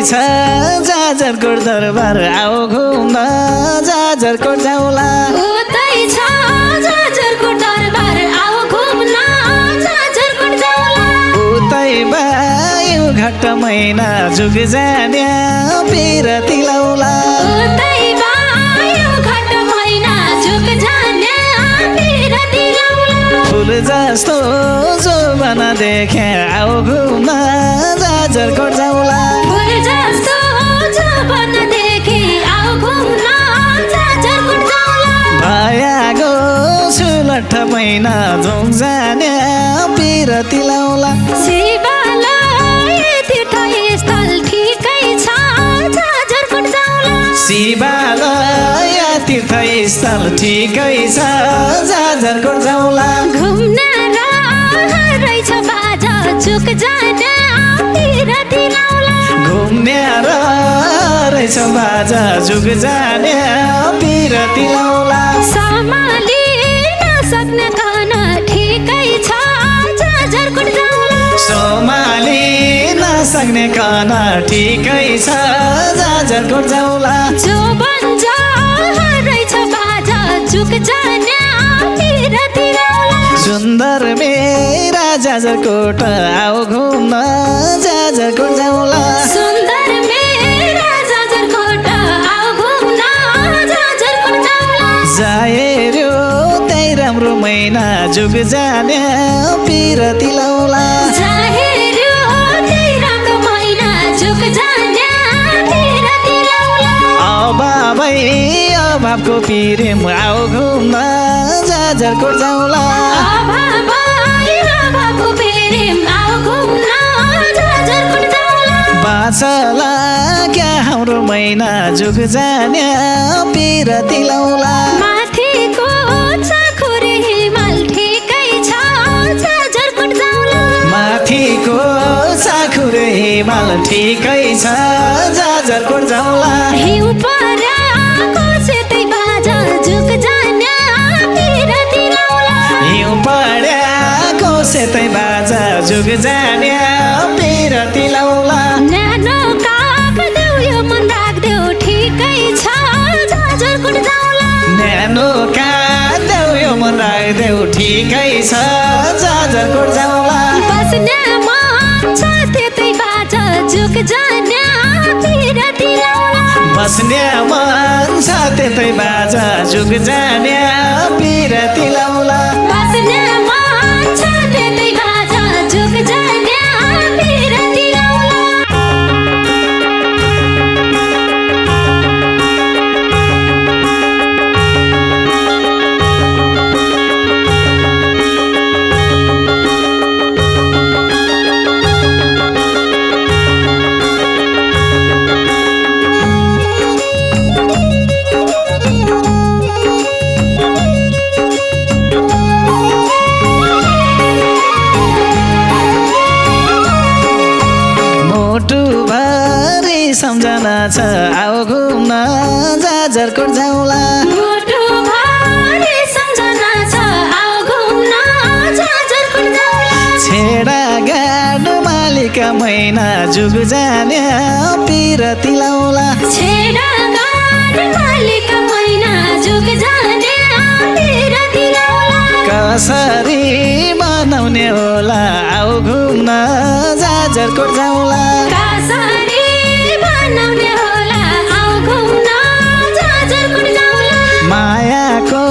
छ जाजरकोट दरबार आओ घुम्न जाजरकोट जाउँला उतै छ जाजरकोट दरबार आओ घुम्न जाजरकोट जाउँला उतै बायु घट्ट महिना जुग जाने पिरती लाउला उतै बायु घट्ट महिना जुग जाने पिरती लाउला फुल जस्तो जोबन देखे आओ घुम्न जाजरकोट जाउँला फुल जस्तो जोबन देखे आओ घुम्न जाजरकोट जाउँला भयागो सुलट्ठ महिना जुग जाने पिरती लाउला शिवालय तीर्थस्थल ठिकै छ जाजरकोट जाउँला शिवालय तीर्थस्थल ठिकै छ जाजरकोट जाउँला घुम्न रहेछ बाजा जुग जाने पिरती लाउला घुम्ने रहेछ बाजा जुग जाने पिरती लाउला सम्हाली नसक्ने कान ठिकै छ जाजरकोट जाउँला सम्हाली नसक्ने कान ठिकै छ जाजरकोट जाउँला जो बन्छ रहेछ बाजा जुग जाने पिरती लाउला सुन्दर मेरा जाजरकोट आओ घुम्न जाजरकोट जाउँला सुन्दर मेरा जाजरकोट आओ घुम्न जाजरकोट जाउँला जाहेर्यो त्यही राम्रो महिना जुग जाने पिरती लाउला जाहेर्यो त्यही राम्रो महिना जुग जाने पिरती लाउला अभावको पिरेम आओ घुम्न जाजरकोट जाउँला अभावको प्रेम आओ घुम्न जाजरकोट जाउँला बाँचला क्या हाम्रो महिना जुग जाने पिरती लाउला माथिको चाखुरे हिमाल ठिकै छ जाजरकोट जाउँला माथिको साखुरे हिमाल ठिकै छ जाजरकोट जाउँला हिउँ पराको सेतै बाजा जुग जाने पिरती लाउला हिउँ पड्याको सेतै बाजा जुग जाने पिरती लाउला न्यानो काग देऊ यो मन राख्देऊ ठिकै छ जाजरकोट जाउँला न्यानो कादेऊ यो मन राख्देऊ ठिकै छ जाजरकोट जाउँला बस्ने मन छ त्यतै बाजा जुग जाने पिरती लाउला बस्ने मन छ त्यतै बाजा जुग जाने पिरती लाउला बस्ने मन छ त्यतै बाजा जुग जाने पिरती लाउला सम्झना छ आओ घुम्न जाजरकोट जाउँला मुटु भरि सम्झना छ आओ घुम्न जाजरकोट जाउँला छेडा गाड मालिका महिना जुग जाने पिरती लाउला छेडा गाड मालिका महिना जुग जाने पिरती लाउला कसरी मनाउने होला आओ घुम्न जाजरकोट जाउँला कसरी बनाउने होला आओ घुम्न जाजरकोट जाउँला मायाको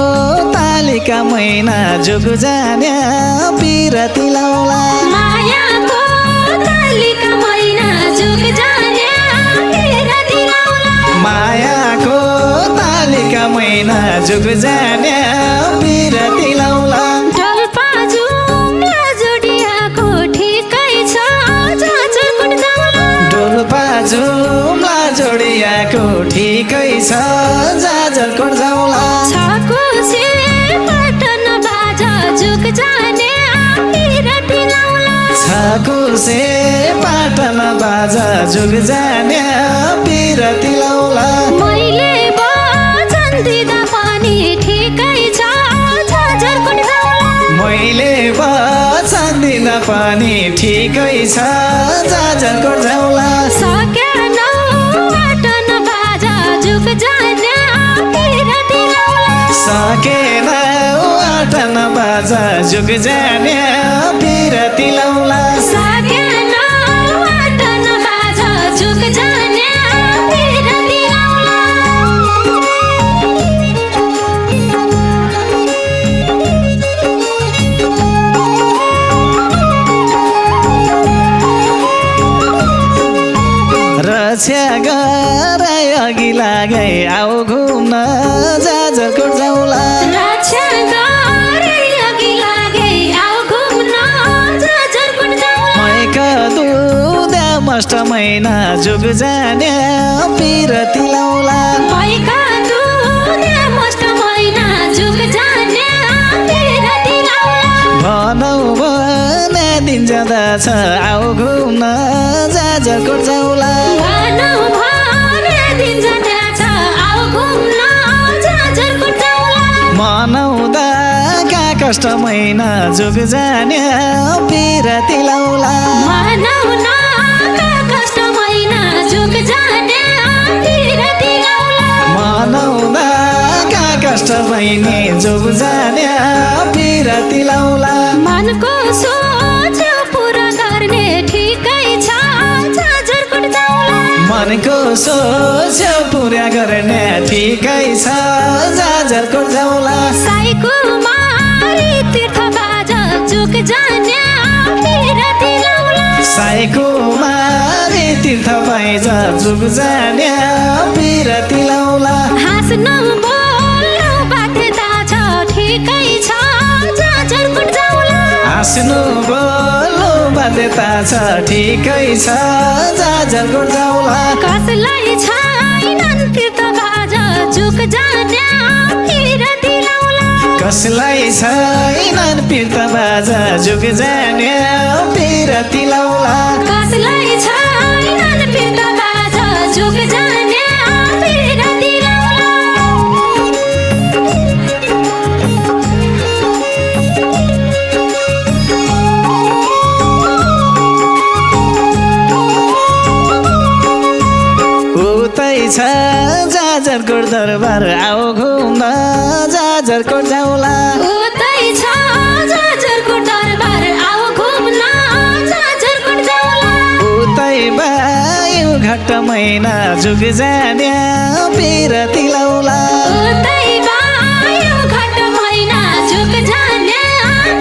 तालिका महिना जुग जाने पिरती लाउला मायाको तालिका महिना जुग जाने पिरती लाउला मायाको तालिका महिना जुग जाने पिरती लाउला डोल्पा जुम्ला जोडियाको ठिकै छ जाजरकोट जाउँला डोल्पा जुम्ला जोडियाको ठिकै छ जाजरकोट जाउँला छकुसे पटन बाजा जुग जाने पिरती लाउला छकुसे पाटन बाजा जुग जाने पिरती लाउला मैले वचन दिँदा पनि ठिकै छ जाजरकोट जाउँला मैले वचन दिँदा पनि ठिकै छ जाजरकोट जाउँला सकेन जुग जाने पिरती लाउला सकेन वाटन बाजा जुग जाने पिरती लाउला रक्षा गराई अघि लागे आऊ घुम्न जाजरकोट जाउँला रक्षा गरे अघि लागे आऊ घुम्न जाजरकोट जाउँला मैका दुधा मष्ट महिना जुग जाने पिरती लाउला मैका दुधे मस्ट महिना जुग जाने पिरती लाउला भनौ भने दिन जाँदछ आऊ घुम्न जाजरकोट जाउँला भनौ भने दिन जाँदैछ आऊ घुम्न जाजरकोट जाउँला मनाउँदा का कष्ट महिना जुग जाने पिरती लाउला मनाउन का कष्ट महिना जुग जाने पिरती लाउला मनाउँदा का कष्ट महिने जुग जाने पिरती लाउला मनको सोच पुरा गर्ने ठिकै छ जाजरकोट जाउँला मनको सोच पुरा गर्ने ठिकै छ जाजरकोट जाउँला साईको मारी तीर्थ बाजा जुग जाने पिरती लाउला साईको मारे तीर्थ पाइज जुग जाने पिरती लाउला हाँस्नु बोल्नु बाध्यता छ ठिकै छ जाजरकोट जाउँला हाँस्नु बोल्नु बाध्यता छ ठिकै छ जाजरकोट जाउँला कसलाई छैनन् तीर्थ बाजा जुग जाने पिरती लाउला कसलाई छैनन् पिर्त बाजा जुग जाने पिरती लाउला कसलाई छैनन् तीर्थ बाजा जुग जाने पिरती लाउला उतै छ जाजरकोट दरबार आऊ घुम्न जाजरकोट जाउँला उतै छ जाजरकोट दरबार आऊ घुम्न जाजरकोट जाउँला उतै बायु घट्ट महिना जुग जाने पिरती लाउला उतै बायो घट महिना जुग जाने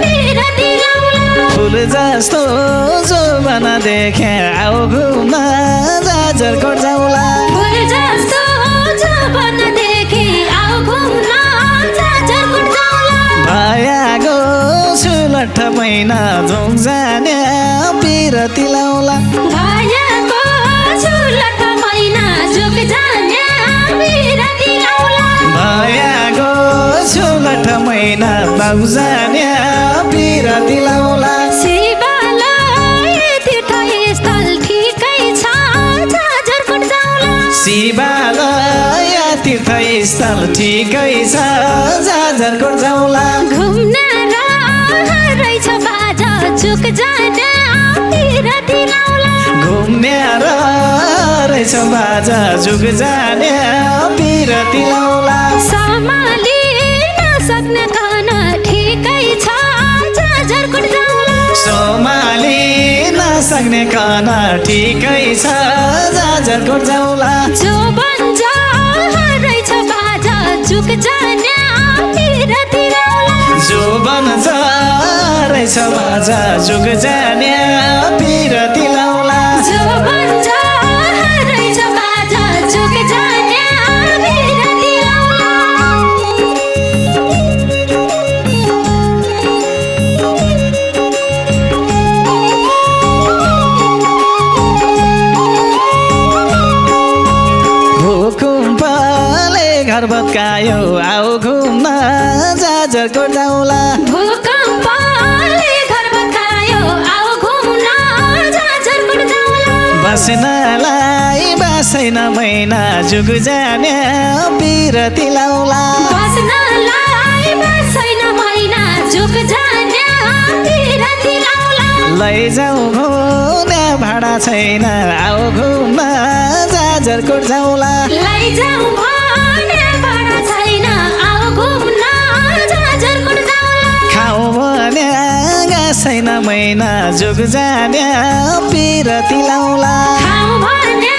पिरती लाउला फुल जस्तो जोबन देखे आऊ घुम्न जाजरकोट जाउँला फुल जस्तो जबन देखे आऊ घुम्न जाजरकोट जाउँला भयागो सुलठ महिना जुग जाने पिरती लाउला भयको सुलठ महिना जुग जाने पिरती लाउला भयागो सुलठ महिना बाउ जाने पिरती लाउला शिवालय तीर्थस्थल ठिकै छ जाजरकोट जाउँला शिवालय तीर्थस्थल ठिकै छ जाजरकोट जाउँला घुम्न रहेछ बाजा जुग जाने पिरती लाउला घुम्ने रहेछ बाजा जुग जाने पिरती लाउला सम्हाली नसक्ने खाना ठिकै छ जाजरकोट जाउँला सोमाली नसक्ने काना ठिकै छ जाजरकोट जाउँला जो बन्छ रहेछ बाजा जुग जाने पिरती लाउला जो बन्छ रहेछ बाजा जुग जाने पिरती लाउला जो बन्छ रहेछ बाजा जुग जाने पिरती लाउला भूकम्पले घर भत्कायो आऊ घुम्न जाजरकोट जाउँला भूकम्पले घर भत्कायो आऊ घुम्न जाजरकोट जाउँला बस्नलाई बसैन महिना जुग जाने पिरती लाउला बस्नलाई बसैन महिना जुग जाने पिरती लाउला लैजाऊ घुम्ने भाडा छैन आऊ घुम्न जाजरकोट जाउँला लैजाऊ भने भाडा छैन आऊ घुम्न जाजरकोट जाउँला खाऊ भने छैन मैना जुग जान्या पिरती लाउला खाऊ भन्या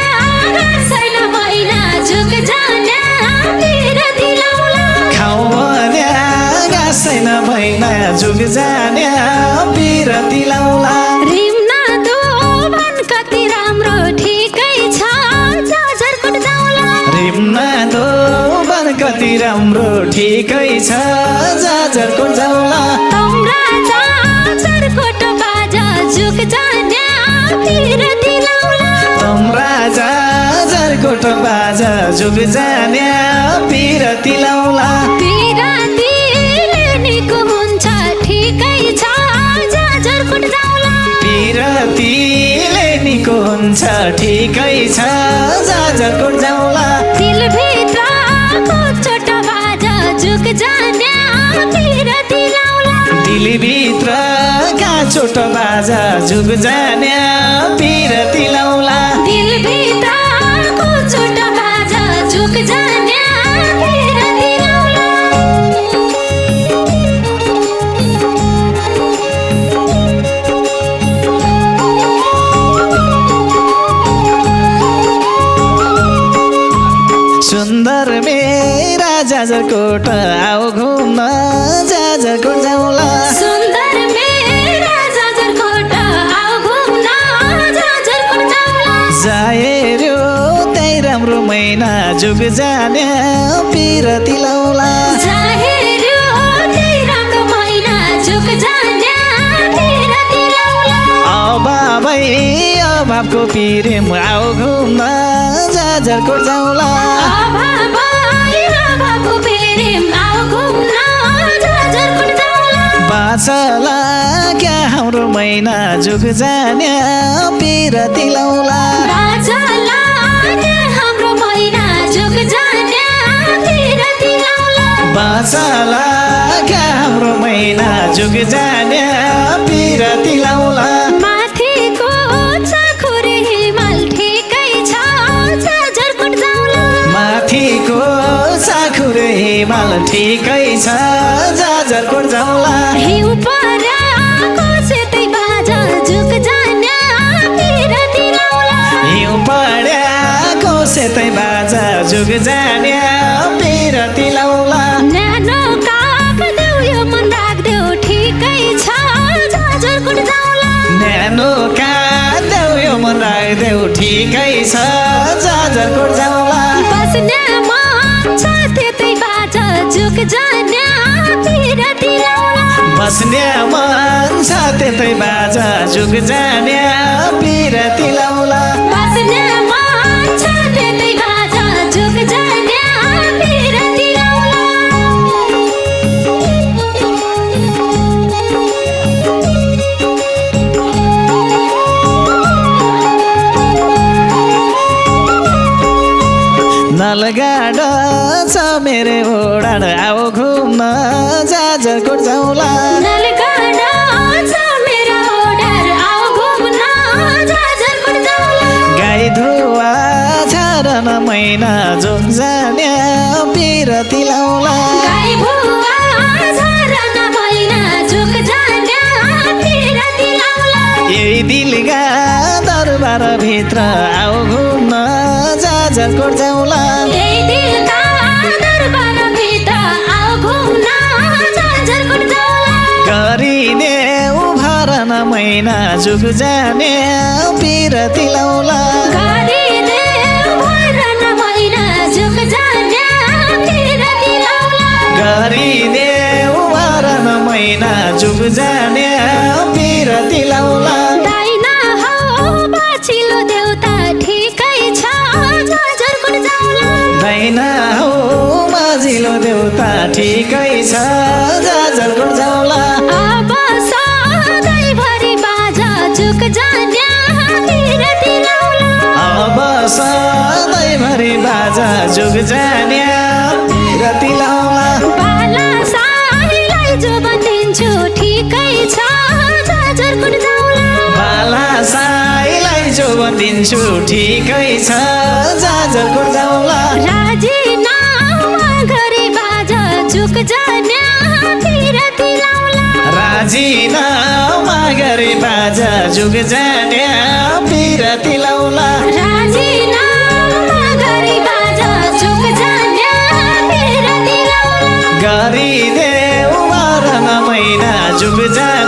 छैन मैना जुग जान्या पिरती लाउला खाऊ भन्या छैन मैना जुग जान्या पिरती लाउला रिमना दो भन कति राम्रो ठिकै छ जाजरकोट जाउला रिमना दो भन कति राम्रो ठिकै छ जाजरकोट जाउला तम्रा जाजरकोट बाजा जुग जान्या पिरती लाउला तम्रा जाजरकोट बाजा जुग जान्या पिरती लाउला पिरतीले निको हुन्छ ठिकै छ जाजरकोट जाउला पिरतीले निको हुन्छ ठिकै छ जाजरकोट जाउला दिलभित्रको चोट बाजा जुग जान्या पिरती लाउला दिलभित्रका चोट बाजा जुग जान्या पिरती लाउला दिलभित्रको चोट बाजा जुग जान्या पिरती लाउला सुन्दर मेरा जाजरकोट आऊ घुम्न जाजरकोट जाउला सुन्दर मेरा जाजरकोट आऊ घुम्न जाजरकोट जाउला जाहेर्यो त्यही राम्रो मैना जुग जान्या पिरती लाउला जाहेर्यो त्यही राम्रो मैना जुग जान्या पिरती लाउला अभावै अभावको पिरेम आऊ घुम्न जाजरकोट जाउला अभावको प्रेम आऊ घुम्न जाजरकोट जाउला बाँचला क्या हाम्रो मैना जुग जान्या पिरती लाउला बाँचला हाम्रो मैना जुग जान्या पिरती लाउला बाँचला क्या हाम्रो मैना जुग जान्या पिरती लाउला माथिको चाखुरे हिमाल ठिकै छ जाजरकोट जाउला माथिको साखुरे हिमाल ठिकै छ जाजरकोट जाउला हिउँ पराको सेतै बाजा जुग जान्या पिरती लाउला हिउँ पड्याको सेतै बाजा जुग जान्या पिरती लाउला न्यानो काप देऊ यो मन राख्देऊ ठिकै छ जाजरकोट जाउला न्यानो कादेऊ यो मन राख्देऊ ठिकै छ जाजरकोट जाउला बस्ने मन छ त्यतै बाजा जुग जान्या पिरती लाउला बस्ने मन छ त्यतै बाजा जुग जान्या पिरती लाउला बस्ने मन छ त्यतै बाजा जुग जान्या पिरती लाउला नलगाड छ मेरो ओडाड आऊ घुम्न जाजरकोट जाउला नलगाडा छ मेरा ओडर आऊ घुम्न जाजरकोट जाउला गाई धुवा छारन मैना जुग जान्या पिरती लाउला गाई भुवा झरन मैना जुग जान्या पिरती लाउला यही दिलगा दरबार भित्र आऊ घुम्न जाजरकोट जाउला यही दिलका दरबारभित्र आऊ घुम्न जाजरकोट जाउला गरिने उभारन मैना जुग जान्या पिरती लाउला गरिने भरन मैना जुग जान्या पिरती लाउला गरिने उभारन मैना जुग जान्या पिरती लाउला दाइना हौ बाछिलो देउता ठिकै छ जाजरकोट जाउला दाइना हौ माझिलो देउता ठिकै छ जाजरकोट जाउला अब सधैँभरि बाजा जुग जान्या पिरती लाउला अब सधैँभरि बाजा जुग जान्या पिरती लाउला बाला साईलाई जो बनिदिन्छु ठिकै छ जाजरकोट जाउला बाला साईलाई जो बनिदिन्छु ठिकै छ जाजरकोट जाउला राजीनामा गरी बाजा जुग जान्या पिरती लाउला राजीनामा गरे बाजा जुग जान्या पिरती लाउला राजीनामा गरी बाजा जुग जान्या पिरती लाउला गरिदेऊ मरण महिना जुग जान्या